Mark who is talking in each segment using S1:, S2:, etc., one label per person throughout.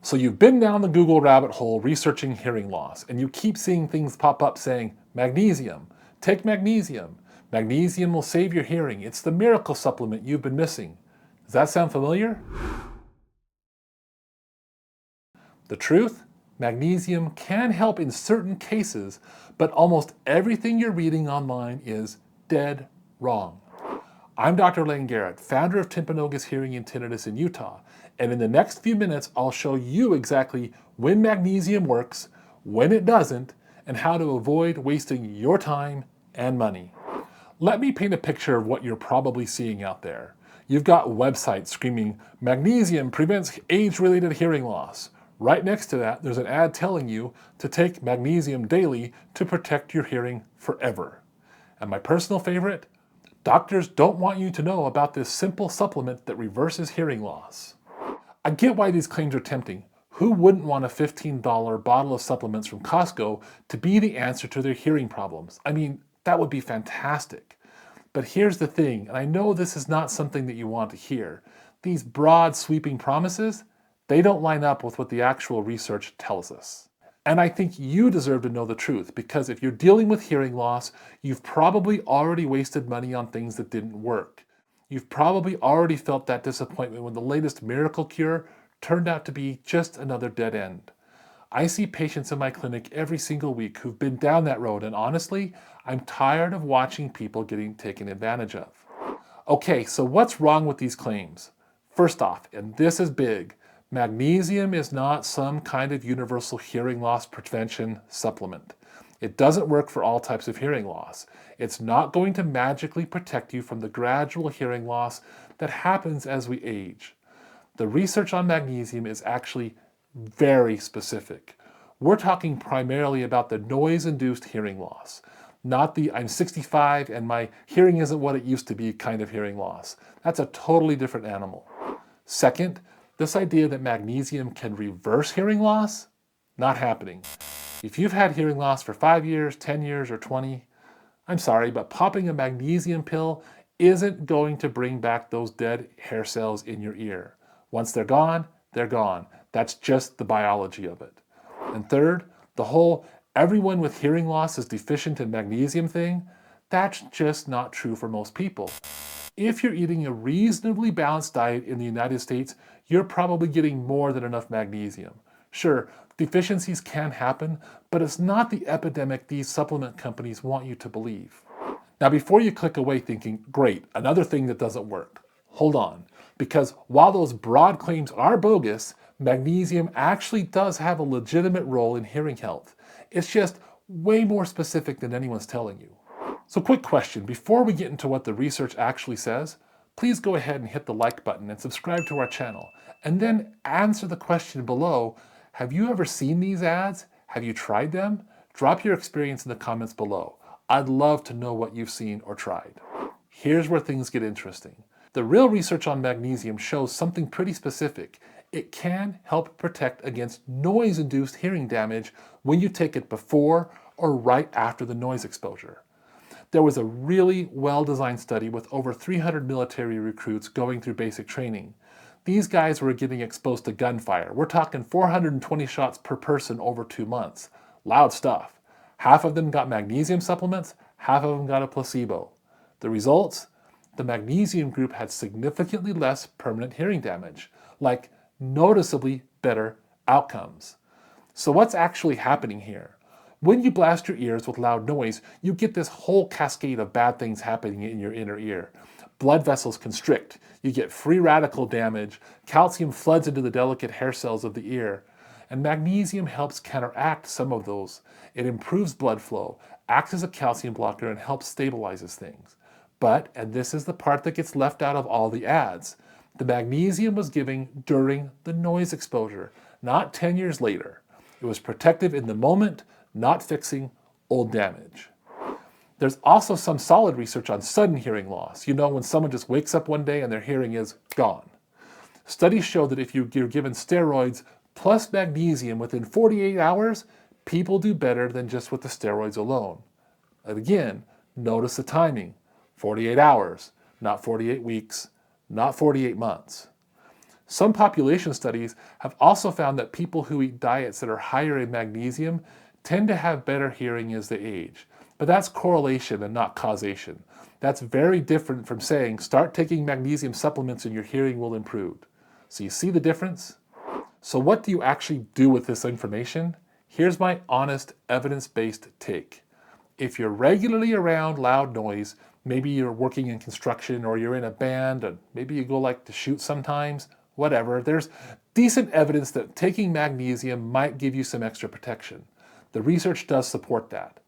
S1: So you've been down the Google rabbit hole researching hearing loss, and you keep seeing things pop up saying, magnesium, take magnesium. Magnesium will save your hearing. It's the miracle supplement you've been missing. Does that sound familiar? The truth? Magnesium can help in certain cases, but almost everything you're reading online is dead wrong. I'm Dr. Lane Garrett, founder of Timpanogos Hearing and Tinnitus in Utah, and in the next few minutes I'll show you exactly when magnesium works, when it doesn't, and how to avoid wasting your time and money. Let me paint a picture of what you're probably seeing out there. You've got websites screaming, magnesium prevents age-related hearing loss. Right next to that, there's an ad telling you to take magnesium daily to protect your hearing forever. And my personal favorite, doctors don't want you to know about this simple supplement that reverses hearing loss. I get why these claims are tempting. Who wouldn't want a $15 bottle of supplements from Costco to be the answer to their hearing problems? I mean, that would be fantastic. But here's the thing, and I know this is not something that you want to hear. These broad, sweeping promises, they don't line up with what the actual research tells us. And I think you deserve to know the truth, because if you're dealing with hearing loss, you've probably already wasted money on things that didn't work. You've probably already felt that disappointment when the latest miracle cure turned out to be just another dead end. I see patients in my clinic every single week who've been down that road, and honestly, I'm tired of watching people getting taken advantage of. Okay, so what's wrong with these claims? First off, and this is big, magnesium is not some kind of universal hearing loss prevention supplement. It doesn't work for all types of hearing loss. It's not going to magically protect you from the gradual hearing loss that happens as we age. The research on magnesium is actually very specific. We're talking primarily about the noise-induced hearing loss, not the I'm 65 and my hearing isn't what it used to be kind of hearing loss. That's a totally different animal. Second, this idea that magnesium can reverse hearing loss, not happening. If you've had hearing loss for 5 years, 10 years, or 20, I'm sorry, but popping a magnesium pill isn't going to bring back those dead hair cells in your ear. Once they're gone, they're gone. That's just the biology of it. And third, the whole everyone with hearing loss is deficient in magnesium thing, that's just not true for most people. If you're eating a reasonably balanced diet in the United States, you're probably getting more than enough magnesium. Sure, deficiencies can happen, but it's not the epidemic these supplement companies want you to believe. Now, before you click away thinking, great, another thing that doesn't work, hold on, because while those broad claims are bogus, magnesium actually does have a legitimate role in hearing health. It's just way more specific than anyone's telling you. So quick question, before we get into what the research actually says, please go ahead and hit the like button and subscribe to our channel. And then answer the question below, have you ever seen these ads? Have you tried them? Drop your experience in the comments below. I'd love to know what you've seen or tried. Here's where things get interesting. The real research on magnesium shows something pretty specific. It can help protect against noise-induced hearing damage when you take it before or right after the noise exposure. There was a really well-designed study with over 300 military recruits going through basic training. These guys were getting exposed to gunfire. We're talking 420 shots per person over 2 months. Loud stuff. Half of them got magnesium supplements, half of them got a placebo. The results? The magnesium group had significantly less permanent hearing damage, like noticeably better outcomes. So what's actually happening here? When you blast your ears with loud noise, you get this whole cascade of bad things happening in your inner ear. Blood vessels constrict, you get free radical damage, calcium floods into the delicate hair cells of the ear, and magnesium helps counteract some of those. It improves blood flow, acts as a calcium blocker, and helps stabilizes things. But, and this is the part that gets left out of all the ads, the magnesium was given during the noise exposure, not 10 years later. It was protective in the moment, not fixing old damage. There's also some solid research on sudden hearing loss. You know, when someone just wakes up one day and their hearing is gone. Studies show that if you're given steroids plus magnesium within 48 hours, people do better than just with the steroids alone. And again, notice the timing. 48 hours, not 48 weeks, not 48 months. Some population studies have also found that people who eat diets that are higher in magnesium tend to have better hearing as they age. But that's correlation and not causation. That's very different from saying start taking magnesium supplements and your hearing will improve. So you see the difference? So what do you actually do with this information? Here's my honest, evidence-based take. If you're regularly around loud noise, maybe you're working in construction or you're in a band and maybe you go like to shoot sometimes, whatever, there's decent evidence that taking magnesium might give you some extra protection. The research does support that.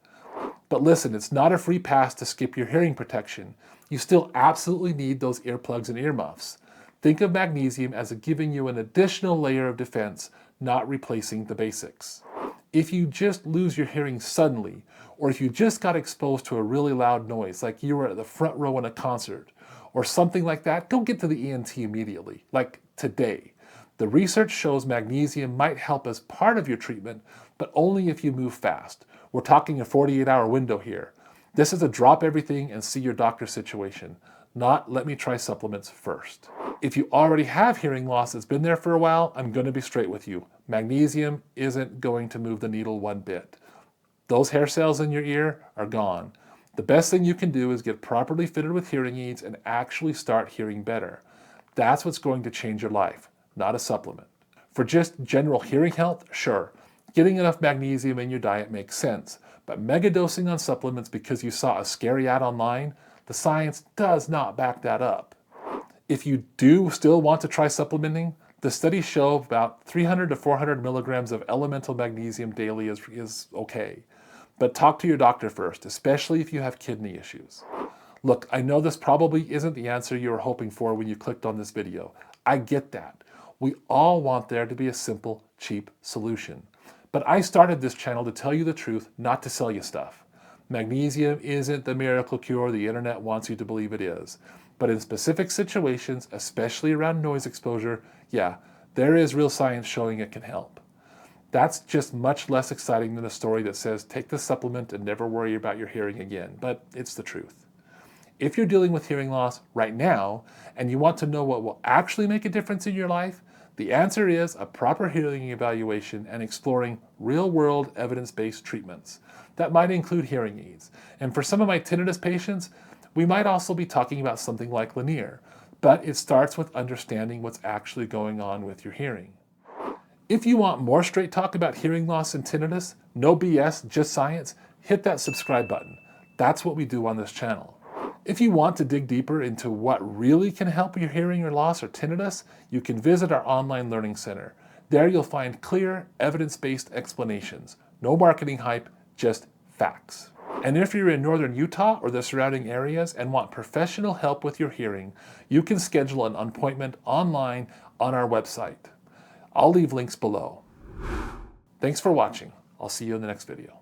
S1: But listen, it's not a free pass to skip your hearing protection. You still absolutely need those earplugs and earmuffs. Think of magnesium as giving you an additional layer of defense, not replacing the basics. If you just lose your hearing suddenly, or if you just got exposed to a really loud noise, like you were at the front row in a concert, or something like that, don't get to the ENT immediately, like today. The research shows magnesium might help as part of your treatment, but only if you move fast. We're talking a 48-hour window here. This is a drop everything and see your doctor situation, not let me try supplements first. If you already have hearing loss that's been there for a while, I'm going to be straight with you. Magnesium isn't going to move the needle one bit. Those hair cells in your ear are gone. The best thing you can do is get properly fitted with hearing aids and actually start hearing better. That's what's going to change your life, not a supplement. For just general hearing health, sure, getting enough magnesium in your diet makes sense, but megadosing on supplements because you saw a scary ad online, the science does not back that up. If you do still want to try supplementing, the studies show about 300 to 400 milligrams of elemental magnesium daily is okay. But talk to your doctor first, especially if you have kidney issues. Look, I know this probably isn't the answer you were hoping for when you clicked on this video. I get that. We all want there to be a simple, cheap solution. But I started this channel to tell you the truth, not to sell you stuff. Magnesium isn't the miracle cure the internet wants you to believe it is. But in specific situations, especially around noise exposure, yeah, there is real science showing it can help. That's just much less exciting than a story that says take this supplement and never worry about your hearing again, but it's the truth. If you're dealing with hearing loss right now and you want to know what will actually make a difference in your life, the answer is a proper hearing evaluation and exploring real-world evidence-based treatments. That might include hearing aids. And for some of my tinnitus patients, we might also be talking about something like linear, but it starts with understanding what's actually going on with your hearing. If you want more straight talk about hearing loss and tinnitus, no BS, just science, hit that subscribe button. That's what we do on this channel. If you want to dig deeper into what really can help your hearing or loss or tinnitus, you can visit our online learning center. There you'll find clear, evidence-based explanations. No marketing hype, just facts. And if you're in northern Utah or the surrounding areas and want professional help with your hearing, you can schedule an appointment online on our website. I'll leave links below. Thanks for watching. I'll see you in the next video.